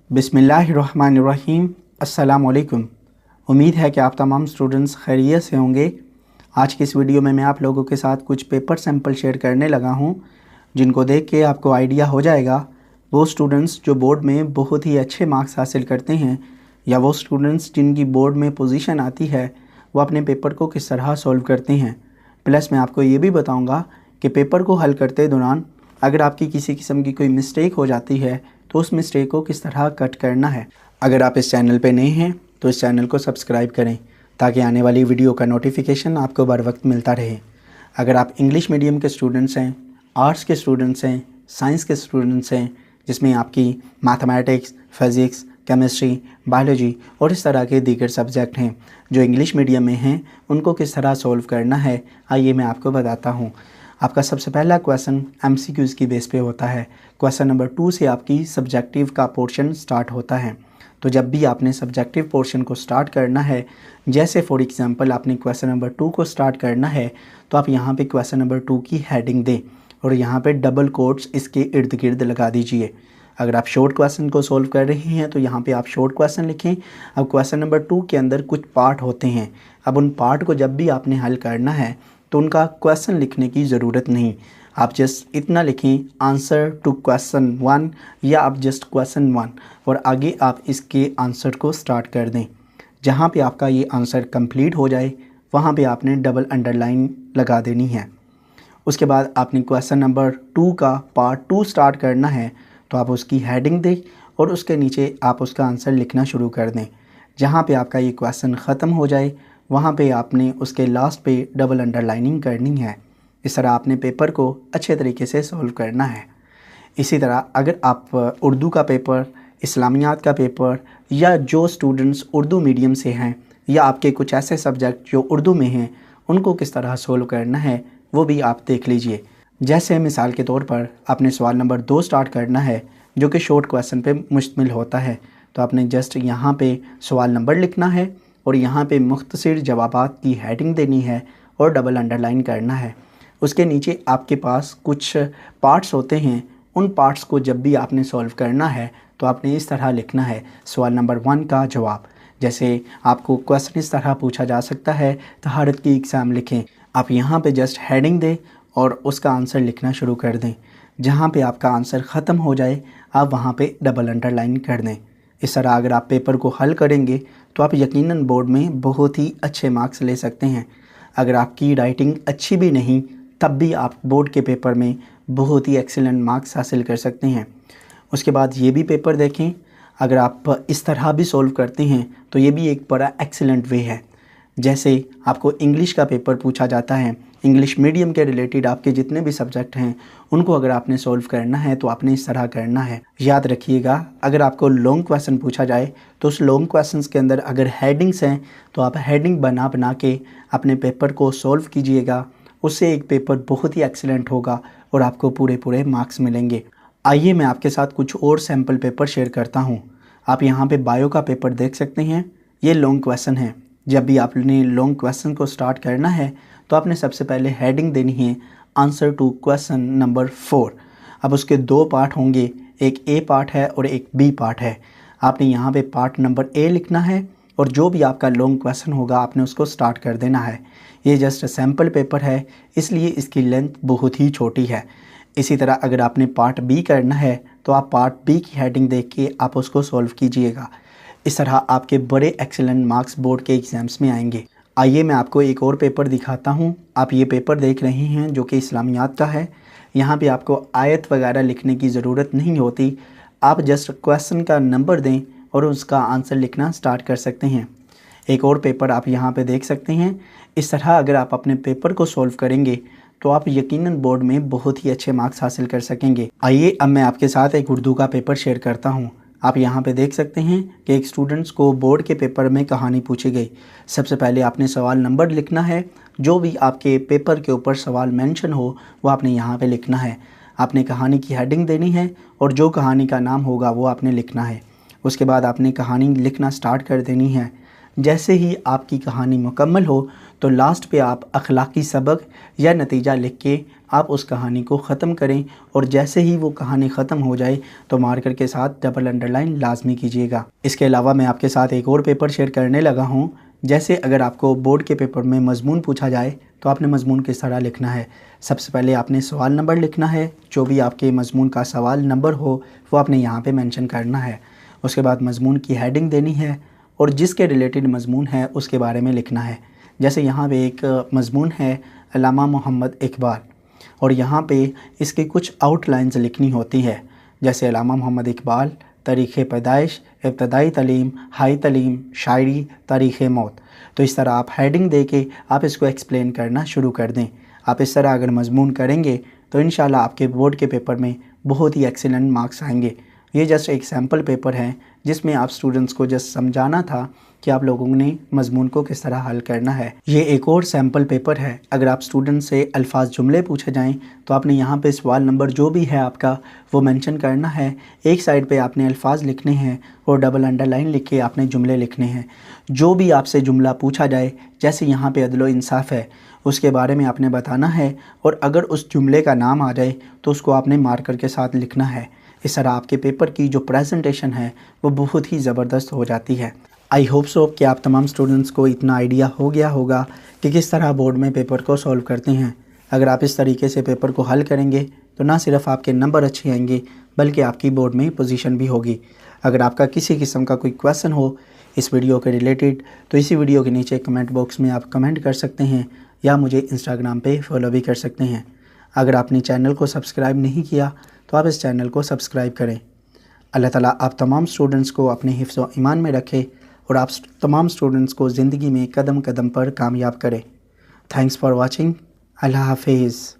बिस्मिल्लाहिर्रहमानिर्रहीम। अस्सलाम वालेकुम। उम्मीद है कि आप तमाम स्टूडेंट्स खैरियत से होंगे। आज की इस वीडियो में मैं आप लोगों के साथ कुछ पेपर सैंपल शेयर करने लगा हूं, जिनको देख के आपको आइडिया हो जाएगा वो स्टूडेंट्स जो बोर्ड में बहुत ही अच्छे मार्क्स हासिल करते हैं या वो स्टूडेंट्स जिनकी बोर्ड में पोजीशन आती है वो अपने पेपर को किस तरह सॉल्व करते हैं। प्लस मैं आपको ये भी बताऊँगा कि पेपर को हल करते दौरान अगर आपकी किसी किस्म की कोई मिस्टेक हो जाती है तो उस मिस्टेक को किस तरह कट करना है। अगर आप इस चैनल पे नए हैं तो इस चैनल को सब्सक्राइब करें ताकि आने वाली वीडियो का नोटिफिकेशन आपको बर वक्त मिलता रहे। अगर आप इंग्लिश मीडियम के स्टूडेंट्स हैं, आर्ट्स के स्टूडेंट्स हैं, साइंस के स्टूडेंट्स हैं, जिसमें आपकी मैथमेटिक्स, फिज़िक्स, केमिस्ट्री, बायोलॉजी और इस तरह के दीगर सब्जेक्ट हैं जो इंग्लिश मीडियम में हैं, उनको किस तरह सॉल्व करना है आइए मैं आपको बताता हूँ। आपका सबसे पहला क्वेश्चन एमसीक्यूज़ की बेस पे होता है। क्वेश्चन नंबर 2 से आपकी सब्जेक्टिव का पोर्शन स्टार्ट होता है। तो जब भी आपने सब्जेक्टिव पोर्शन को स्टार्ट करना है, जैसे फॉर एग्जांपल आपने क्वेश्चन नंबर 2 को स्टार्ट करना है, तो आप यहाँ पे क्वेश्चन नंबर 2 की हेडिंग दें और यहाँ पे डबल कोट्स इसके इर्द गिर्द लगा दीजिए। अगर आप शॉर्ट क्वेश्चन को सॉल्व कर रही हैं तो यहाँ पे आप शॉर्ट क्वेश्चन लिखें। अब क्वेश्चन नंबर 2 के अंदर कुछ पार्ट होते हैं। अब उन पार्ट को जब भी आपने हल करना है तो उनका क्वेश्चन लिखने की ज़रूरत नहीं, आप जस्ट इतना लिखें आंसर टू क्वेश्चन 1 या आप जस्ट क्वेश्चन 1 और आगे आप इसके आंसर को स्टार्ट कर दें। जहाँ पे आपका ये आंसर कंप्लीट हो जाए वहाँ पे आपने डबल अंडरलाइन लगा देनी है। उसके बाद आपने क्वेश्चन नंबर 2 का पार्ट 2 स्टार्ट करना है, तो आप उसकी हेडिंग दें और उसके नीचे आप उसका आंसर लिखना शुरू कर दें। जहाँ पे आपका ये क्वेश्चन ख़त्म हो जाए वहाँ पे आपने उसके लास्ट पे डबल अंडरलाइनिंग करनी है। इस तरह आपने पेपर को अच्छे तरीके से सॉल्व करना है। इसी तरह अगर आप उर्दू का पेपर, इस्लामियात का पेपर या जो स्टूडेंट्स उर्दू मीडियम से हैं या आपके कुछ ऐसे सब्जेक्ट जो उर्दू में हैं उनको किस तरह सॉल्व करना है वो भी आप देख लीजिए। जैसे मिसाल के तौर पर आपने सवाल नंबर 2 स्टार्ट करना है जो कि शॉर्ट क्वेश्चन पे मुश्तमिल होता है, तो आपने जस्ट यहाँ पे सवाल नंबर लिखना है और यहाँ पे मुख्तसर जवाबात की हेडिंग देनी है और डबल अंडरलाइन करना है। उसके नीचे आपके पास कुछ पार्ट्स होते हैं, उन पार्ट्स को जब भी आपने सॉल्व करना है तो आपने इस तरह लिखना है सवाल नंबर 1 का जवाब। जैसे आपको क्वेश्चन इस तरह पूछा जा सकता है तहारत की एग्ज़ाम लिखें, आप यहाँ पे जस्ट हेडिंग दें और उसका आंसर लिखना शुरू कर दें। जहाँ पे आपका आंसर ख़त्म हो जाए आप वहाँ पे डबल अंडरलाइन कर दें। इस तरह अगर आप पेपर को हल करेंगे तो आप यकीनन बोर्ड में बहुत ही अच्छे मार्क्स ले सकते हैं। अगर आपकी राइटिंग अच्छी भी नहीं तब भी आप बोर्ड के पेपर में बहुत ही एक्सीलेंट मार्क्स हासिल कर सकते हैं। उसके बाद ये भी पेपर देखें, अगर आप इस तरह भी सॉल्व करते हैं तो ये भी एक बड़ा एक्सीलेंट वे है। जैसे आपको इंग्लिश का पेपर पूछा जाता है, इंग्लिश मीडियम के रिलेटेड आपके जितने भी सब्जेक्ट हैं उनको अगर आपने सॉल्व करना है तो आपने इस तरह करना है। याद रखिएगा अगर आपको लॉन्ग क्वेश्चन पूछा जाए तो उस लॉन्ग क्वेश्चंस के अंदर अगर हेडिंग्स हैं तो आप हेडिंग बना बना के अपने पेपर को सॉल्व कीजिएगा। उससे एक पेपर बहुत ही एक्सीलेंट होगा और आपको पूरे मार्क्स मिलेंगे। आइए मैं आपके साथ कुछ और सैम्पल पेपर शेयर करता हूँ। आप यहाँ पर बायो का पेपर देख सकते हैं, ये लॉन्ग क्वेश्चन है। जब भी आपने लॉन्ग क्वेश्चन को स्टार्ट करना है तो आपने सबसे पहले हेडिंग देनी है आंसर टू क्वेश्चन नंबर 4। अब उसके 2 पार्ट होंगे, एक ए पार्ट है और एक बी पार्ट है। आपने यहाँ पे पार्ट नंबर ए लिखना है और जो भी आपका लॉन्ग क्वेश्चन होगा आपने उसको स्टार्ट कर देना है। ये जस्ट सैम्पल पेपर है इसलिए इसकी लेंथ बहुत ही छोटी है। इसी तरह अगर आपने पार्ट बी करना है तो आप पार्ट बी की हेडिंग देख के आप उसको सॉल्व कीजिएगा। इस तरह आपके बड़े एक्सीलेंट मार्क्स बोर्ड के एग्ज़ाम्स में आएंगे। आइए मैं आपको एक और पेपर दिखाता हूँ। आप ये पेपर देख रहे हैं जो कि इस्लामियात का है। यहाँ पे आपको आयत वगैरह लिखने की ज़रूरत नहीं होती, आप जस्ट क्वेश्चन का नंबर दें और उसका आंसर लिखना स्टार्ट कर सकते हैं। एक और पेपर आप यहाँ पे देख सकते हैं। इस तरह अगर आप अपने पेपर को सॉल्व करेंगे तो आप यकीनन बोर्ड में बहुत ही अच्छे मार्क्स हासिल कर सकेंगे। आइए अब मैं आपके साथ एक उर्दू का पेपर शेयर करता हूँ। आप यहाँ पे देख सकते हैं कि एक स्टूडेंट्स को बोर्ड के पेपर में कहानी पूछी गई। सबसे पहले आपने सवाल नंबर लिखना है, जो भी आपके पेपर के ऊपर सवाल मेंशन हो वो आपने यहाँ पे लिखना है। आपने कहानी की हेडिंग देनी है और जो कहानी का नाम होगा वो आपने लिखना है। उसके बाद आपने कहानी लिखना स्टार्ट कर देनी है। जैसे ही आपकी कहानी मुकम्मल हो तो लास्ट पे आप अखलाकी सबक या नतीजा लिख के आप उस कहानी को ख़त्म करें, और जैसे ही वो कहानी ख़त्म हो जाए तो मार्कर के साथ डबल अंडरलाइन लाजमी कीजिएगा। इसके अलावा मैं आपके साथ एक और पेपर शेयर करने लगा हूँ। जैसे अगर आपको बोर्ड के पेपर में मजमून पूछा जाए तो आपने मजमून किस तरह लिखना है। सबसे पहले आपने सवाल नंबर लिखना है, जो भी आपके मजमून का सवाल नंबर हो वो आपने यहाँ पे मेंशन करना है। उसके बाद मजमून की हेडिंग देनी है और जिसके रिलेटेड मजमून है उसके बारे में लिखना है। जैसे यहाँ पे एक मजमून है अल्लामा मोहम्मद इकबाल, और यहाँ पे इसके कुछ आउटलाइंस लिखनी होती है। जैसे अल्लामा मोहम्मद इकबाल, तारीख़ पैदाइश, इब्तदाई तालीम, हाई तालीम, शायरी, तारीख़ मौत। तो इस तरह आप हेडिंग दे के आप इसको एक्सप्लेन करना शुरू कर दें। आप इस तरह अगर मजमून करेंगे तो इंशाल्लाह आपके बोर्ड के पेपर में बहुत ही एक्सीलेंट मार्क्स आएंगे। ये जस्ट एक सैम्पल पेपर है जिसमें आप स्टूडेंट्स को जस्ट समझाना था कि आप लोगों ने मजमून को किस तरह हल करना है। ये एक और सैम्पल पेपर है। अगर आप स्टूडेंट से अल्फाज जुमले पूछे जाएं तो आपने यहाँ पे सवाल नंबर जो भी है आपका वो मेंशन करना है। एक साइड पे आपने अल्फाज लिखने हैं और डबल अंडरलाइन लिख के आपने जुमले लिखने हैं। जो भी आपसे जुमला पूछा जाए, जैसे यहाँ पे अदलो इंसाफ है, उसके बारे में आपने बताना है, और अगर उस जुमले का नाम आ जाए तो उसको आपने मार्कर के साथ लिखना है। इस तरह आपके पेपर की जो प्रेजेंटेशन है वो बहुत ही ज़बरदस्त हो जाती है। आई होप सो कि आप तमाम स्टूडेंट्स को इतना आइडिया हो गया होगा कि किस तरह बोर्ड में पेपर को सॉल्व करते हैं। अगर आप इस तरीके से पेपर को हल करेंगे तो ना सिर्फ आपके नंबर अच्छे आएंगे बल्कि आपकी बोर्ड में पोजीशन भी होगी। अगर आपका किसी किस्म का कोई क्वेश्चन हो इस वीडियो के रिलेटेड तो इसी वीडियो के नीचे कमेंट बॉक्स में आप कमेंट कर सकते हैं या मुझे इंस्टाग्राम पे फॉलो भी कर सकते हैं। अगर आपने चैनल को सब्सक्राइब नहीं किया तो आप इस चैनल को सब्सक्राइब करें। अल्लाह ताला आप तमाम स्टूडेंट्स को अपने हिफ्ज़ व ईमान में रखे और आप तमाम स्टूडेंट्स को ज़िंदगी में कदम कदम पर कामयाब करें। Thanks for watching. अल्लाह हाफिज़।